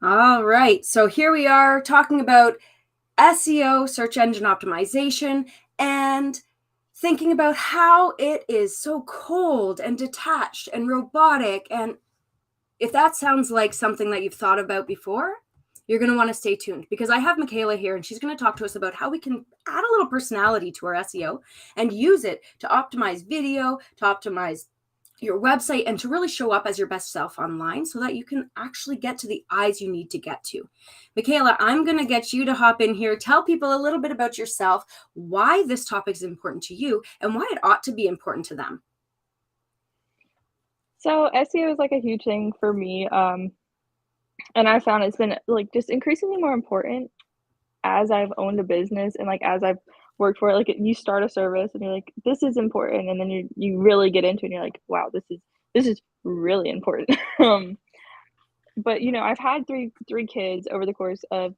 All right. So here we are talking about SEO, search engine optimization, and thinking about how it is so cold and detached and robotic. And if that sounds like something that you've thought about before, you're going to want to stay tuned because I have Michaela here and she's going to talk to us about how we can add a little personality to our SEO and use it to optimize video, to optimize your website, and to really show up as your best self online so that you can actually get to the eyes you need to get to. Michaela, I'm going to get you to hop in here, tell people a little bit about yourself, why this topic is important to you, and why it ought to be important to them. So SEO is like a huge thing for me, and I found it's been like just increasingly more important as I've owned a business and like as I've worked for it. Like you start a service and you're like, this is important, and then you really get into it and you're like, wow, this is really important. um, but I've had three kids over the course of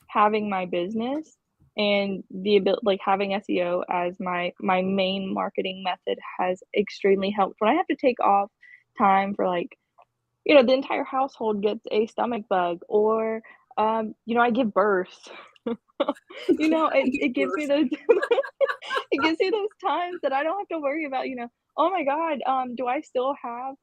having my business, and the ability like having SEO as my main marketing method has extremely helped when I have to take off time for like the entire household gets a stomach bug, or I give birth. I give It gives me birth. those it gives me those times that I don't have to worry about, oh my god, do I still have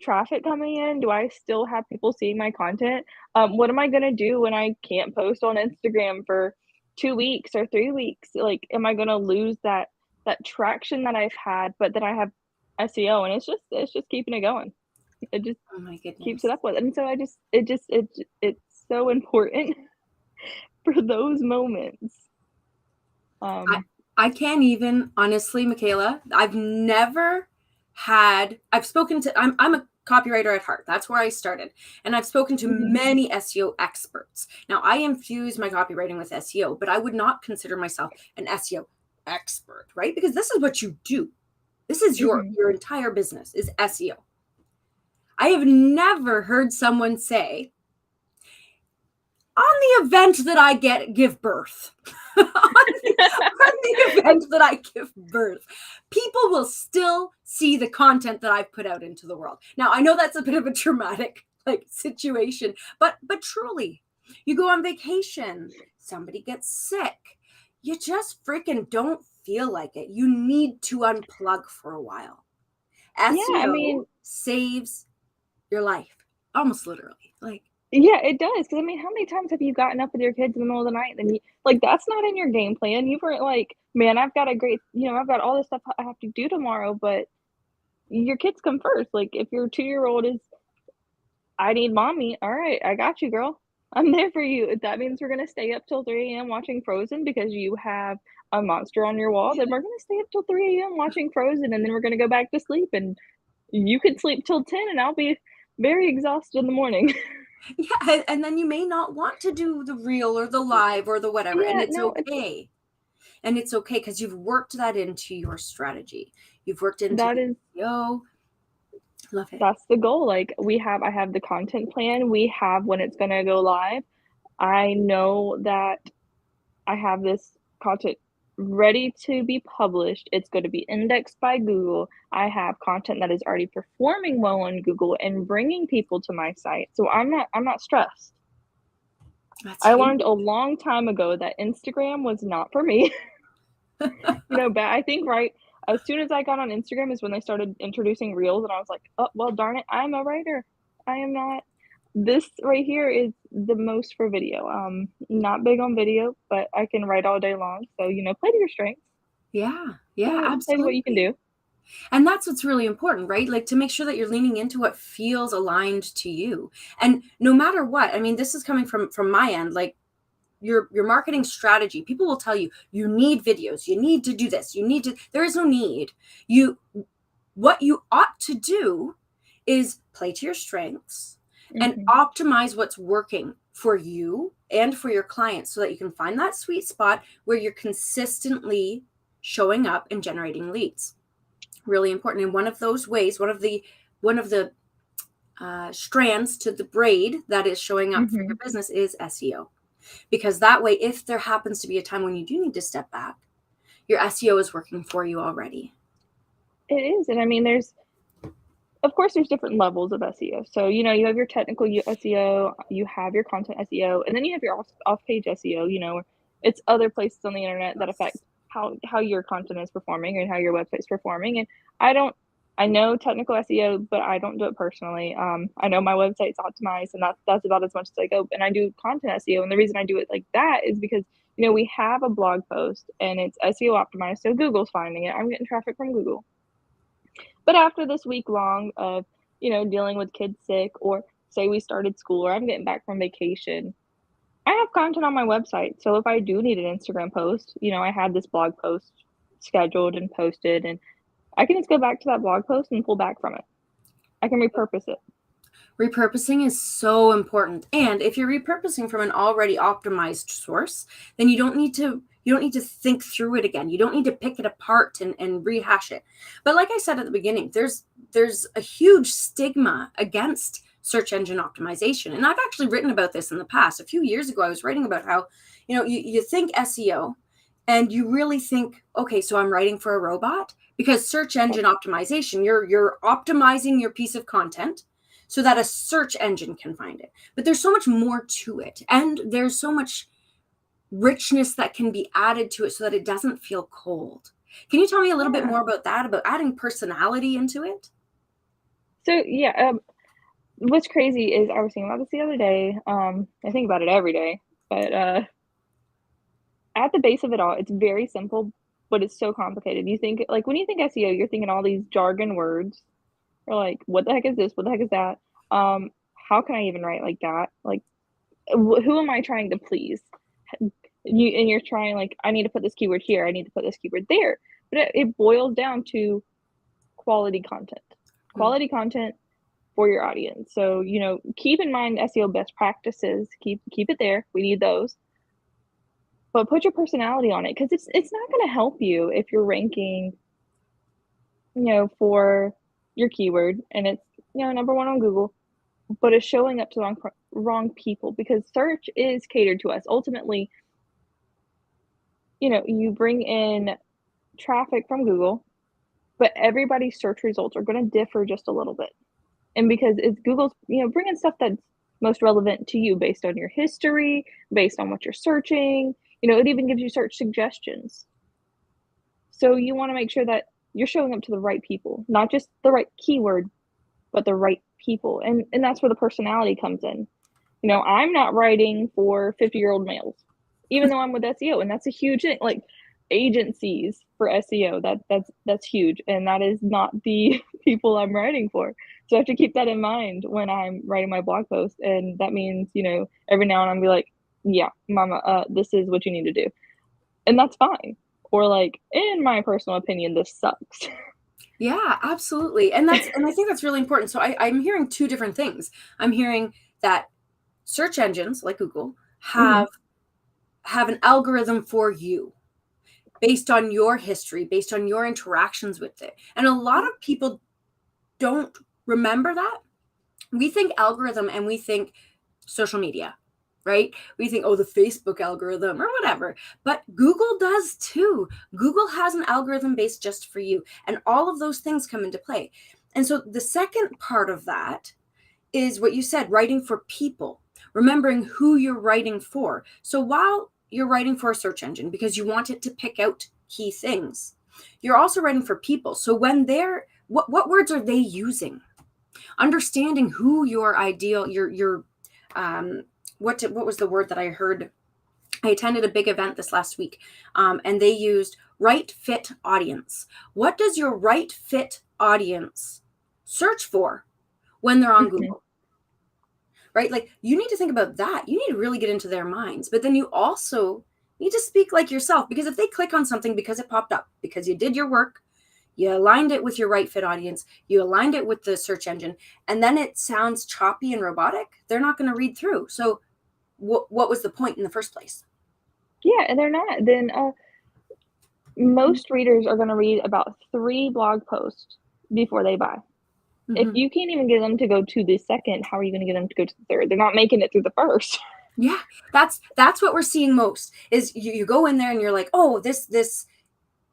traffic coming in? Do I still have people seeing my content? What am I gonna do when I can't post on Instagram for 2 weeks or 3 weeks? Like, am I gonna lose that traction that I've had, but then I have SEO, and it's just keeping it going. It just Oh my keeps it goodness. up with. And so it's so important for those moments. I, Um, I can't even, honestly, Michaela, I've spoken to, I'm a copywriter at heart. That's where I started. And I've spoken to mhm, many SEO experts. Now, I infuse my copywriting with SEO, but I would not consider myself an SEO expert, right? Because this is what you do. This is mhm. your entire business is SEO. I have never heard someone say, on the event that I give birth, on the event that I give birth, people will still see the content that I've put out into the world. Now, I know that's a bit of a traumatic situation, but truly, you go on vacation, somebody gets sick, you just freaking don't feel like it. You need to unplug for a while. Yeah, I SEO mean, saves your life, almost literally. yeah, it does. Because I mean, how many times have you gotten up with your kids in the middle of the night and that's not in your game plan. You weren't like, "Man, I've got all this stuff I have to do tomorrow," but your kids come first. Like, if your two-year-old is, "I need mommy," "Alright, I got you, girl. I'm there for you." If that means we're gonna stay up till 3 a.m. watching Frozen because you have a monster on your wall, then we're gonna stay up till 3 a.m. watching Frozen, and then we're gonna go back to sleep, and you can sleep till 10, and I'll be very exhausted in the morning. Yeah, and then you may not want to do the reel or the live or the whatever, and Yeah, it's no, it's okay. And it's okay because you've worked that into your strategy. You've worked into that the is SEO. Love it. that's the goal. Like, I have the content plan, we have when it's gonna go live. I know that I have this content ready to be published. It's going to be indexed by Google. I have content that is already performing well on Google and bringing people to my site. So I'm not stressed. That's I learned huge. a long time ago that Instagram was not for me. But I think right as soon as I got on Instagram is when they started introducing reels, and I was like, "Oh, well, darn it, I'm a writer. I am not. This right here is the most for video. Not big on video, but I can write all day long. So, play to your strengths. Yeah, yeah, Play to what you can absolutely. do. And that's what's really important, right? Like to make sure that you're leaning into what feels aligned to you. And no matter what, I mean, this is coming from my end, like your marketing strategy. People will tell you you need videos, you need to do this, you need to, there is no need. You What you ought to do is play to your strengths and Mhm. optimize what's working for you and for your clients so that you can find that sweet spot where you're consistently showing up and generating leads. Really important. And one of those ways, one of the strands to the braid that is showing up for your Mhm. business is SEO. Because that way, if there happens to be a time when you do need to step back, your SEO is working for you already. It is, and I mean, of course, there's different levels of SEO. So, you have your technical SEO, you have your content SEO, and then you have your off-page SEO, it's other places on the internet that affect how your content is performing and how your website's performing. And I don't I know technical SEO, but I don't do it personally. I know my website's optimized, and that's about as much as I go. And I do content SEO, and the reason I do it like that is because we have a blog post and it's SEO optimized, so Google's finding it. I'm getting traffic from Google. But after this week long of, dealing with kids sick, or say we started school, or I'm getting back from vacation, I have content on my website. So if I do need an Instagram post, I had this blog post scheduled and posted, and I can just go back to that blog post and pull back from it. I can repurpose it. Repurposing is so important. And if you're repurposing from an already optimized source, then you don't need to think through it again. You don't need to pick it apart and rehash it. But like I said at the beginning, there's a huge stigma against search engine optimization. And I've actually written about this in the past. A few years ago, I was writing about how, you think SEO and you really think, okay, so I'm writing for a robot, because search engine optimization, you're optimizing your piece of content so that a search engine can find it. But there's so much more to it. And there's so much richness that can be added to it so that it doesn't feel cold. Can you tell me a little bit more about that, about adding personality into it? So yeah, what's crazy is I was thinking about this the other day. I think about it every day, but at the base of it all, it's very simple, but it's so complicated. You think like when you think SEO, you're thinking all these jargon words, or like, what the heck is this? What the heck is that? How can I even write like that? Like, who am I trying to please? You're trying, like, I need to put this keyword here. I need to put this keyword there. But it boils down to quality content. Quality content for your audience. So, keep in mind SEO best practices. Keep it there. We need those. But put your personality on it, because it's not going to help you if you're ranking, for your keyword and it's number one on Google, but it's showing up to the wrong people, because search is catered to us. Ultimately, you bring in traffic from Google, but everybody's search results are going to differ just a little bit. And because it's Google's, bringing stuff that's most relevant to you based on your history, based on what you're searching. It even gives you search suggestions. So you want to make sure that you're showing up to the right people, not just the right keyword, but the right people. And that's where the personality comes in. I'm not writing for 50-year-old males, even though I'm with SEO, and that's a huge thing. Like, agencies for SEO, that's huge, and that is not the people I'm writing for. So I have to keep that in mind when I'm writing my blog post, and that means every now and then I'll be like, yeah, mama, this is what you need to do, and that's fine. Or like, in my personal opinion, this sucks. Yeah, absolutely. And I think that's really important. So I'm hearing two different things. I'm hearing that search engines like Google have an algorithm for you based on your history, based on your interactions with it. And a lot of people don't remember that. We think algorithm and we think social media, right? We think, oh, the Facebook algorithm or whatever. But Google does too. Google has an algorithm based just for you. And all of those things come into play. And so the second part of that is what you said, writing for people, remembering who you're writing for. So while you're writing for a search engine because you want it to pick out key things, you're also writing for people. So when what words are they using? Understanding who your ideal, what was the word that I heard? I attended a big event this last week, and they used right fit audience. What does your right fit audience search for when they're on Google? Right? Like, you need to think about that. You need to really get into their minds. But then you also need to speak like yourself, because if they click on something because it popped up, because you did your work, you aligned it with your right fit audience, you aligned it with the search engine, and then it sounds choppy and robotic, they're not going to read through. So what was the point in the first place? Yeah, and they're not. Then most readers are going to read about 3 blog posts before they buy. If you can't even get them to go to the second, how are you going to get them to go to the third? They're not making it through the first. Yeah, that's what we're seeing most, is you go in there and you're like, oh, this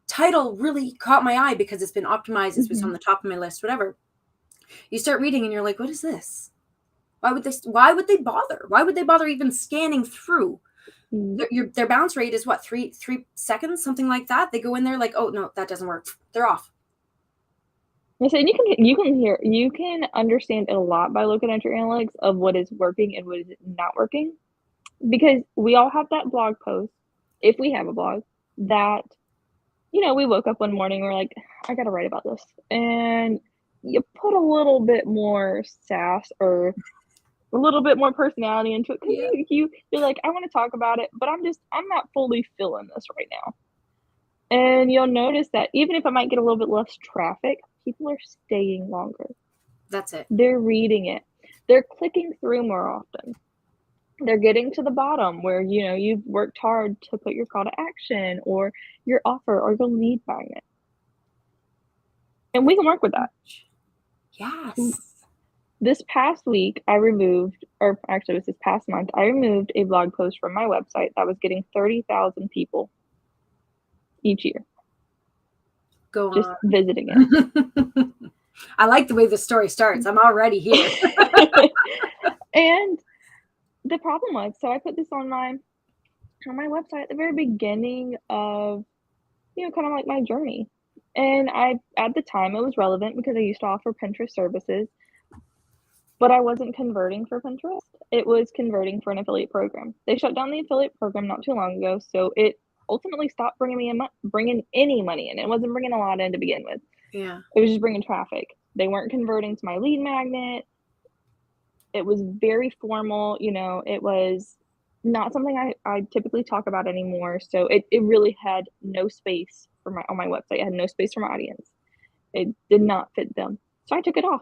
title really caught my eye because it's been optimized, it's been on the top of my list, whatever. You start reading and you're like, what is this? Why would they bother? Why would they bother even scanning through? Their bounce rate is what, 3 seconds, something like that. They go in there like, oh no, that doesn't work. They're off. So you can understand a lot by looking at your analytics of what is working and what is not working, because we all have that blog post, if we have a blog, that we woke up one morning, we're like, I got to write about this, and you put a little bit more sass or a little bit more personality into it, because Yeah. you're like, I want to talk about it, but I'm not fully feeling this right now. And you'll notice that even if I might get a little bit less traffic, people are staying longer. That's it. They're reading it. They're clicking through more often. They're getting to the bottom where, you've worked hard to put your call to action or your offer or your lead magnet. And we can work with that. Yes. This past week, I removed, or actually it was this past month, I removed a blog post from my website that was getting 30,000 people each year. Go just on. visiting it. I like the way the story starts. I'm already here. And the problem was, so I put this on my website at the very beginning of, kind of like my journey. And at the time, it was relevant because I used to offer Pinterest services, but I wasn't converting for Pinterest. It was converting for an affiliate program. They shut down the affiliate program not too long ago, so it ultimately stopped bringing any money in. It wasn't bringing a lot in to begin with. Yeah. It was just bringing traffic. They weren't converting to my lead magnet. It was very formal, it was not something I typically talk about anymore. So it really had no space on my website. It had no space for my audience. It did not fit them. So I took it off.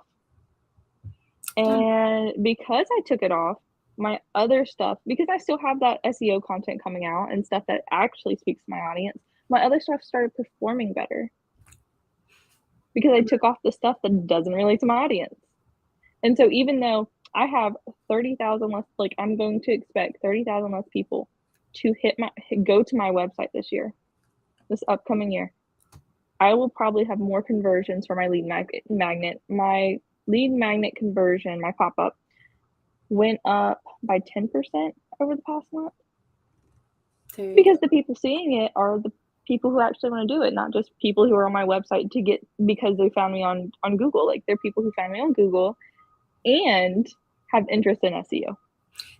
And because I took it off, my other stuff, because I still have that SEO content coming out and stuff that actually speaks to my audience, my other stuff started performing better because I took off the stuff that doesn't relate to my audience. And so even though I have 30,000 less, like I'm going to expect 30,000 less people to go to my website this upcoming year, I will probably have more conversions for my lead magnet. My lead magnet conversion, my pop-up, went up by 10% over the past month. Because the people seeing it are the people who actually want to do it, not just people who are on my website because they found me on Google. Like they're people who found me on Google and have interest in SEO.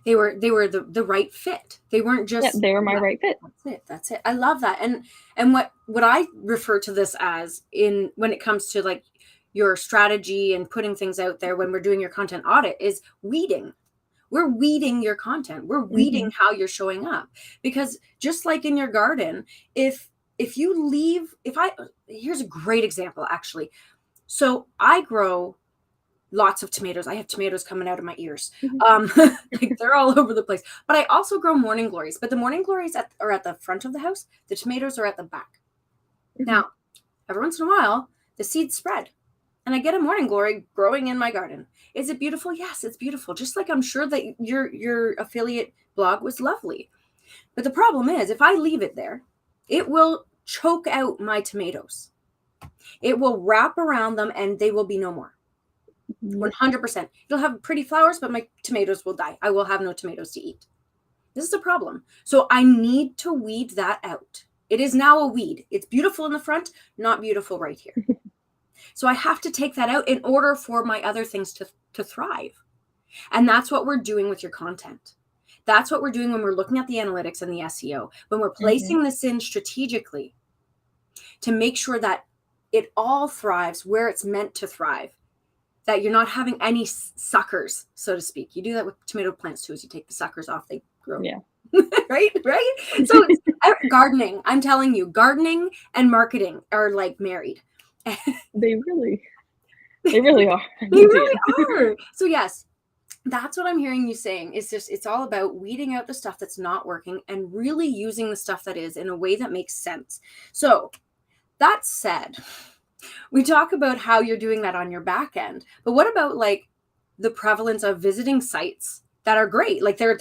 They were the right fit. They weren't just they were my right fit. That's it. I love that. And what I refer to this as when it comes to like your strategy and putting things out there when we're doing your content audit is weeding. We're weeding your content. We're weeding how you're showing up. Because just like in your garden, here's a great example actually. So I grow lots of tomatoes. I have tomatoes coming out of my ears. Like they're all over the place. But I also grow morning glories. But the morning glories are at the front of the house. The tomatoes are at the back. Now, every once in a while, the seeds spread. And I get a morning glory growing in my garden. Is it beautiful? Yes, it's beautiful. Just like I'm sure that your affiliate blog was lovely. But the problem is, if I leave it there, it will choke out my tomatoes. It will wrap around them and they will be no more. 100%. It'll have pretty flowers, but my tomatoes will die. I will have no tomatoes to eat. This is a problem. So I need to weed that out. It is now a weed. It's beautiful in the front, not beautiful right here. So I have to take that out in order for my other things to thrive. And that's what we're doing with your content. That's what we're doing when we're looking at the analytics and the SEO, when we're placing this in strategically to make sure that it all thrives where it's meant to thrive, that you're not having any suckers, so to speak. You do that with tomato plants too, as you take the suckers off, they grow. Yeah. Right? So it's gardening. I'm telling you, gardening and marketing are like married. They really are. They really are. So yes, that's what I'm hearing you saying. It's all about weeding out the stuff that's not working and really using the stuff that is in a way that makes sense. So that said, we talk about how you're doing that on your back end, but what about like the prevalence of visiting sites that are great? Like they're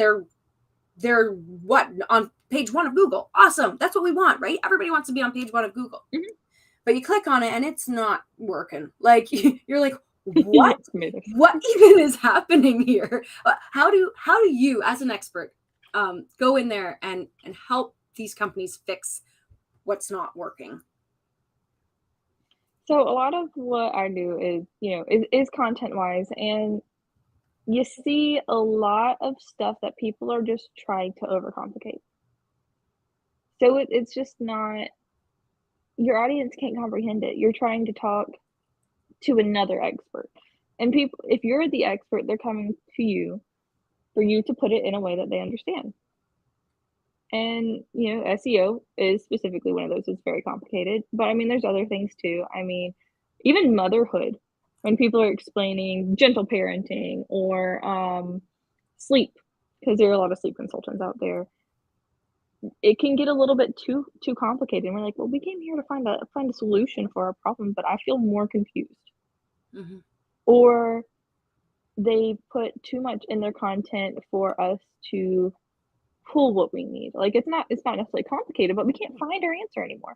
what, on page 1 of Google? Awesome. That's what we want, right? Everybody wants to be on page 1 of Google. But you click on it and it's not working. Like you're like, What? Yeah, tomatoes. What even is happening here? How do you, as an expert, go in there and help these companies fix what's not working? So a lot of what I do is, is content wise, and you see a lot of stuff that people are just trying to overcomplicate. So it's just not, your audience can't comprehend it. You're trying to talk to another expert. And people, if you're the expert, they're coming to you for you to put it in a way that they understand. And, SEO is specifically one of those. It's very complicated. But I mean, there's other things too. I mean, even motherhood, when people are explaining gentle parenting or sleep, because there are a lot of sleep consultants out there, it can get a little bit too complicated. And we're like, well, we came here to find a solution for our problem, but I feel more confused. Mm-hmm. Or they put too much in their content for us to pull what we need. Like it's not necessarily complicated, but we can't find our answer anymore.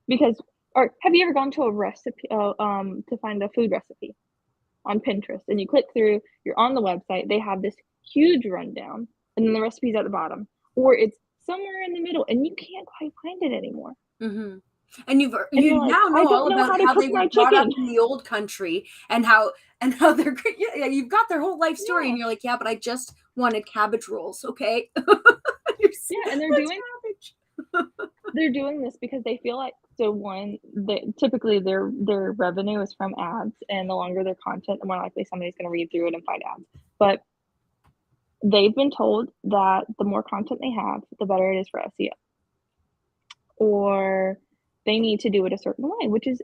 Because or have you ever gone to a recipe to find a food recipe on Pinterest and you click through, you're on the website, they have this huge rundown and then the recipe's at the bottom. Or it's somewhere in the middle and you can't quite find it anymore. Mm-hmm. And And you you're like, now I know don't all know about how to how cook they were my brought up chicken. in the old country and how they're great. Yeah, you've got their whole life story, Yeah. and you're like, yeah, but I just wanted cabbage rolls, okay? Yeah, and That's cabbage. they're doing this because they feel like, so one, typically their revenue is from ads, and the longer their content, the more likely somebody's going to read through it and find ads. But they've been told that the more content they have, the better it is for SEO, or they need to do it a certain way, which is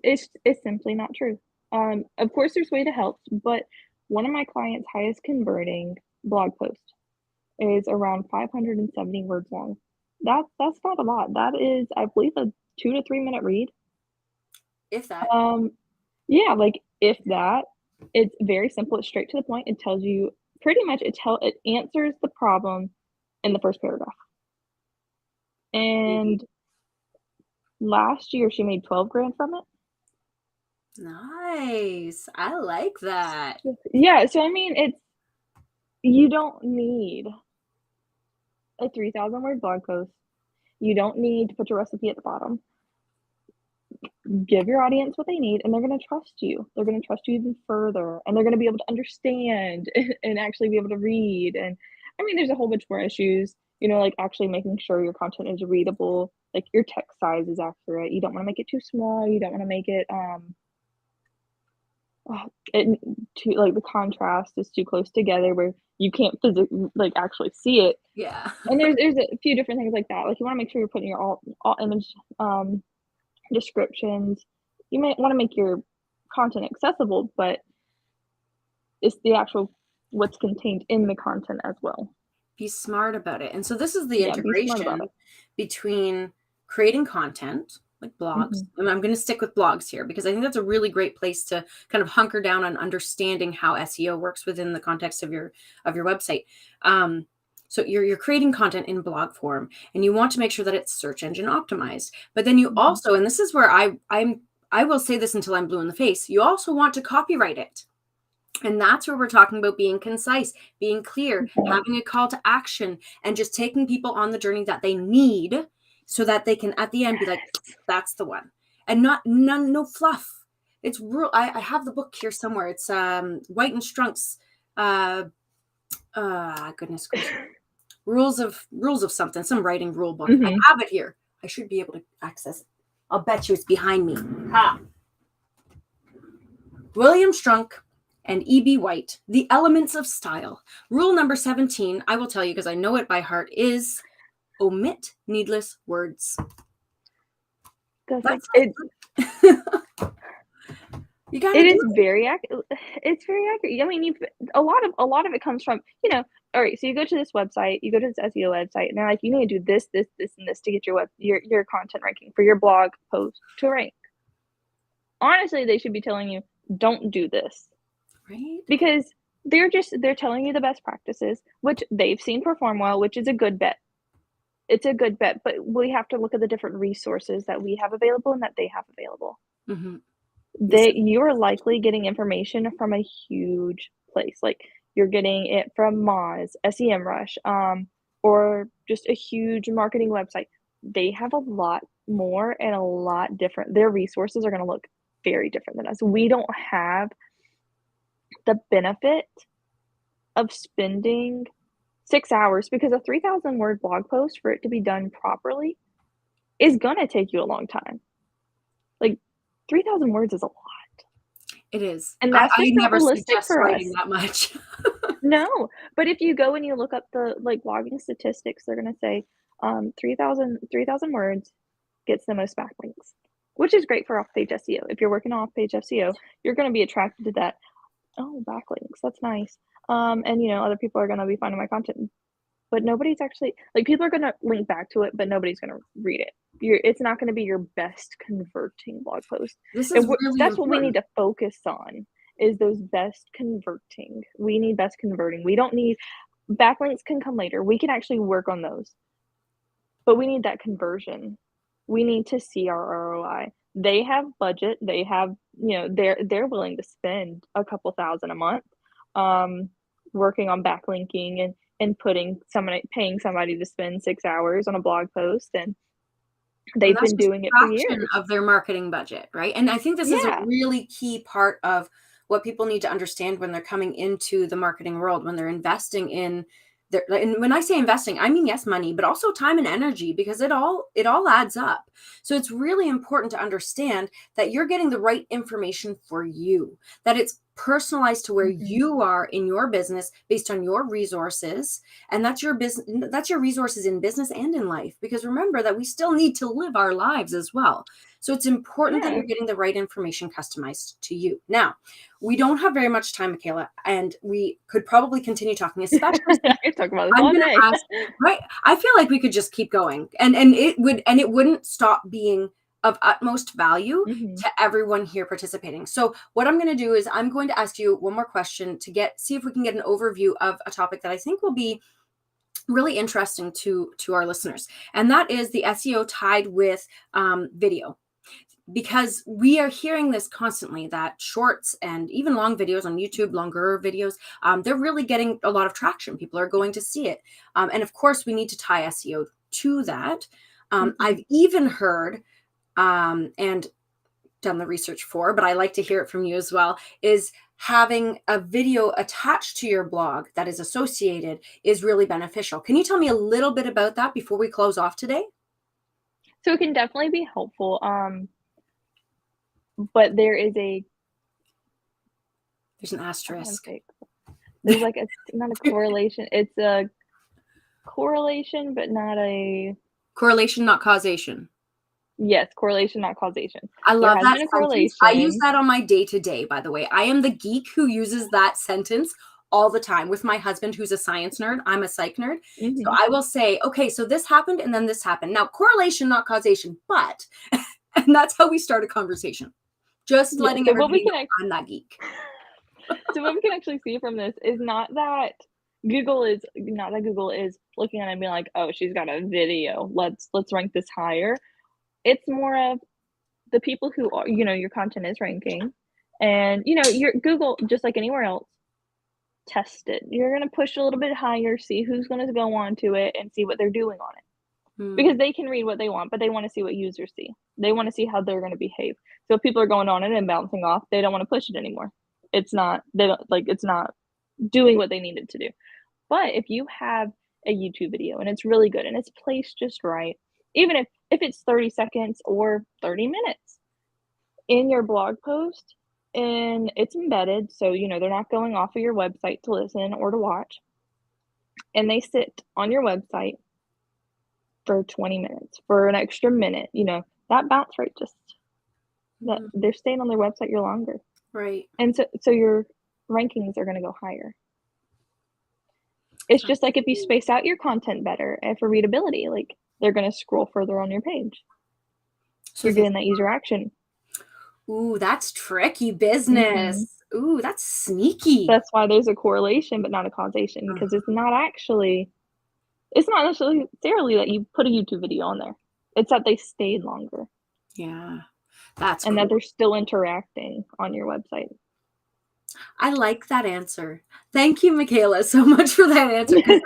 simply not true. Of course, there's way to help, but one of my clients' highest converting blog posts is around 570 words long. That's not a lot. That is, I believe, a 2 to 3 minute read. If that. Um, yeah, like, if that. It's very simple, it's straight to the point, it tells you pretty much, it answers the problem in the first paragraph. And last year, she made 12 grand from it. Nice. I like that. Yeah, so I mean, you don't need a 3,000 word blog post. You don't need to put your recipe at the bottom. Give your audience what they need, and they're gonna trust you. They're gonna trust you even further, and they're gonna be able to understand and actually be able to read. And I mean, there's a whole bunch more issues, like actually making sure your content is readable, like your text size is accurate. You don't want to make it too small. You don't want to make it it too, like, the contrast is too close together where you can't physically, like, actually see it. Yeah. And there's a few different things like that. Like, you want to make sure you're putting your all image descriptions. You might want to make your content accessible, but it's the actual what's contained in the content as well. Be smart about it. And so this is the Yeah, be smart about integration it. between creating content like blogs. Mhm. And I'm going to stick with blogs here because I think that's a really great place to kind of hunker down on understanding how SEO works within the context of your website. So you're creating content in blog form, and you want to make sure that it's search engine optimized. But then you Mhm. also, and this is where I will say this until I'm blue in the face, you also want to copyright it. And that's where we're talking about being concise, being clear, Mhm. having a call to action, and just taking people on the journey that they need so that they can at the end be like, that's the one. And no fluff. It's real. I have the book here somewhere. It's White and Strunk's goodness gracious. Rules of something, some writing rule book. I Mhm. have it here. I should be able to access it. I'll bet you it's behind me. Ha. William Strunk and E.B. White, The Elements of Style. Rule number 17, I will tell you because I know it by heart, is omit needless words. That's It it. You gotta it do is it. very accurate. It's very accurate. I mean, a lot of it comes from, all right, so you go to this website, you go to this SEO website, and they're like, you need to do this, this, this, and this to get your content ranking for your blog post to rank. Honestly, they should be telling you, don't do this, Right? because they're telling you the best practices, which they've seen perform well, which is a good bet. It's a good bet, but we have to look at the different resources that we have available and that they have available. Mm-hmm. Yes. you're likely getting information from a huge place. Like you're getting it from Moz, SEMrush, or just a huge marketing website. They have a lot more and a lot different. Their resources are going to look very different than us. We don't have the benefit of spending 6 hours because a 3,000 word blog post for it to be done properly is going to take you a long time. Like 3,000 words is a lot. It is. And I that's just not never realistic suggest for writing us. that much. No, but if you go and you look up the, like, blogging statistics, they're gonna say, 3,000 words gets the most backlinks, which is great for off-page SEO. If you're working on off-page SEO, you're gonna be attracted to that, "Oh, backlinks, that's nice." And, other people are gonna be finding my content, but nobody's actually like, people are gonna link back to it, but nobody's gonna read it. It's not gonna be your best converting blog post, This is and really that's what we need important. to focus on, is those best converting. We need best converting. We don't need backlinks can come later. We can actually work on those, but we need that conversion. We need to see our ROI. They have budget. They have, they're willing to spend a couple thousand a month, um, working on backlinking and paying somebody to spend 6 hours on a blog post, and And they've that's been just doing a it for fraction years. of their marketing budget, right? And I think this is a Yeah. really key part of what people need to understand when they're coming into the marketing world, when they're investing in their, and when I say investing, I mean, yes, money, but also time and energy, because it all adds up. So it's really important to understand that you're getting the right information for you, that it's personalized to where Mhm. you are in your business based on your resources, and that's your business, that's your resources in business and in life, because remember that we still need to live our lives as well. So it's important that Yeah. you're getting the right information customized to you. Now, we don't have very much time, Michaela, and we could probably continue talking, especially I since could talk about this I'm all going day. to ask, right? I feel like we could just keep going, and it wouldn't stop being of utmost value Mhm. to everyone here participating. So what I'm going to do is I'm going to ask you one more question to see if we can get an overview of a topic that I think will be really interesting to our listeners, and that is the SEO tied with video, because we are hearing this constantly, that shorts and even long videos on YouTube, longer videos, they're really getting a lot of traction. People are going to see it, and of course we need to tie SEO to that. Mhm. I've even heard, and done the research for, but I like to hear it from you as well, is having a video attached to your blog that is associated is really beneficial. Can you tell me a little bit about that before we close off today? So it can definitely be helpful, but there is There's an I don't wanna asterisk. say there's like a not a correlation, it's a correlation, but not a Correlation, not causation. yes, correlation, not causation. I There love has that been a sentence. I use correlation. that on my day to day, by the way. I am the geek who uses that sentence all the time with my husband, who's a science nerd. I'm a psych nerd. So Mhm. I will say, okay, so this happened and then this happened. Now, correlation, not causation, but, and that's how we start a conversation. Just Yeah, letting so what we everybody can know I'm that geek. so what we can actually see from this is not that Google is looking at it and being like, "Oh, she's got a video. Let's rank this higher." It's more of the people who are your content is ranking, and, your Google, just like anywhere else, test it. You're gonna push a little bit higher, see who's gonna go onto it, and see what they're doing on it. Hmm. Because they can read what they want, but they wanna see what users see. They wanna see how they're gonna behave. So if people are going on it and bouncing off, they don't wanna push it anymore. It's not doing what they need it to do. But if you have a YouTube video and it's really good and it's placed just right, even if it's 30 seconds or 30 minutes in your blog post and it's embedded, so, they're not going off of your website to listen or to watch, and they sit on your website for 20 minutes, for an extra minute, that bounce rate just that Mhm. they're staying on their website your longer. Right. And so your rankings are gonna go higher. It's just like if you Absolutely. space out your content better and for readability, like, they're gonna scroll further on your page. So You're think, getting that user action. ooh, that's tricky Mhm. business. Ooh, that's sneaky. That's why there's a correlation, but not a causation, because it's not necessarily that you put a YouTube video on there. It's that they stayed longer. Yeah. That's and that cool. they're still interacting on your website. I like that answer. Thank you, Michaela, so much for that answer, 'cause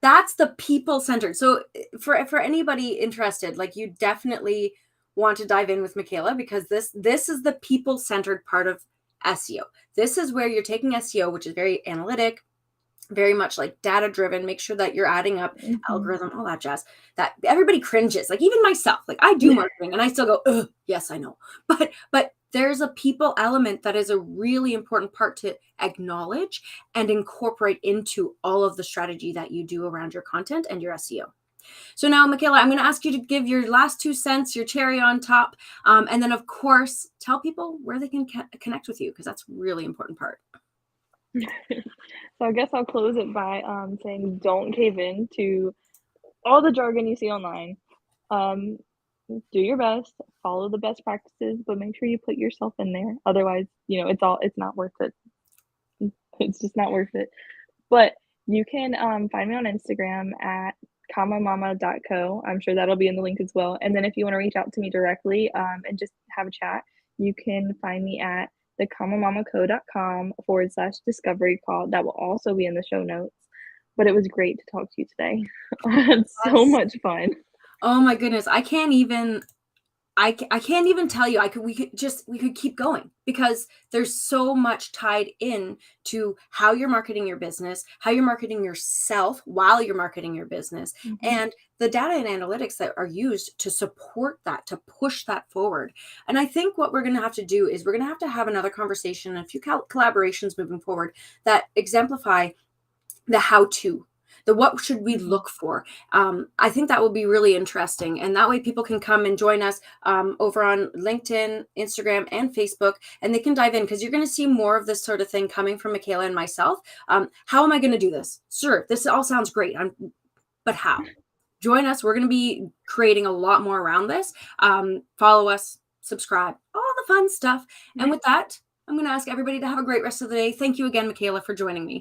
that's the people-centered. So, for anybody interested, like, you definitely want to dive in with Michaela because this is the people-centered part of SEO. This is where you're taking SEO, which is very analytic, very much like data driven, make sure that you're adding up Mhm. algorithm, all that jazz. That everybody cringes, like even myself, like I do marketing and I still go, ugh, yes, I know. But there's a people element that is a really important part to acknowledge and incorporate into all of the strategy that you do around your content and your SEO. So now, Michaela, I'm going to ask you to give your last 2 cents, your cherry on top, and then of course tell people where they can connect with you because that's a really important part. So I guess I'll close it by, saying don't cave in to all the jargon you see online. Um, do your best, follow the best practices, but make sure you put yourself in there. Otherwise, it's not worth it. It's just not worth it. But you can, find me on Instagram at comamama.co. I'm sure that'll be in the link as well. And then if you wanna reach out to me directly, and just have a chat, you can find me at thecomamamaco.com/discovery call. That will also be in the show notes. But it was great to talk to you today. I had so Yes. much fun. Oh my goodness, I can't even tell you. We could keep going because there's so much tied in to how you're marketing your business, how you're marketing yourself while you're marketing your business, Mhm. and the data and analytics that are used to support that, to push that forward. And I think what we're going to have to do is we're going to have another conversation and a few collaborations moving forward that exemplify the how to, the what should we Mhm. look for. I think that will be really interesting, and that way people can come and join us over on LinkedIn, Instagram, and Facebook, and they can dive in because you're going to see more of this sort of thing coming from Michaela and myself. How am I going to do this? Sure, this all sounds great, but how? Join us. We're going to be creating a lot more around this. Follow us, subscribe, all the fun stuff. And with that, I'm going to ask everybody to have a great rest of the day. Thank you again, Michaela, for joining me.